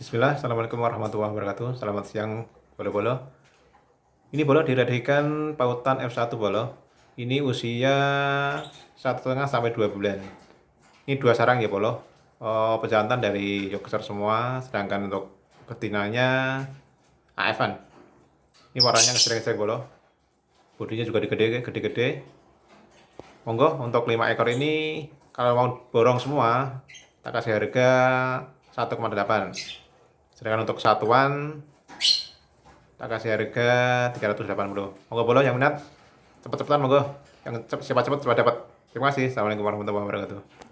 Bismillah, Assalamualaikum warahmatullahi wabarakatuh. Selamat siang, bolo-bolo. Ini bolo diredikan pautan F1 bolo. Ini usia 1,5 sampai 2 bulan. Ini dua sarang ya bolo. Pejantan dari Yorkshire semua, sedangkan untuk betinanya AF-an. Ini warnanya ngejreng-ngejreng bolo. Bodinya juga gede-gede. Monggo untuk 5 ekor ini kalau mau borong semua, tak kasih harga 1,8. Sedangkan untuk satuan tak kasih harga 380. Monggo bolo yang minat cepet-cepetan monggo. Yang cepat-cepat dapat. Terima kasih. Assalamualaikum warahmatullahi wabarakatuh.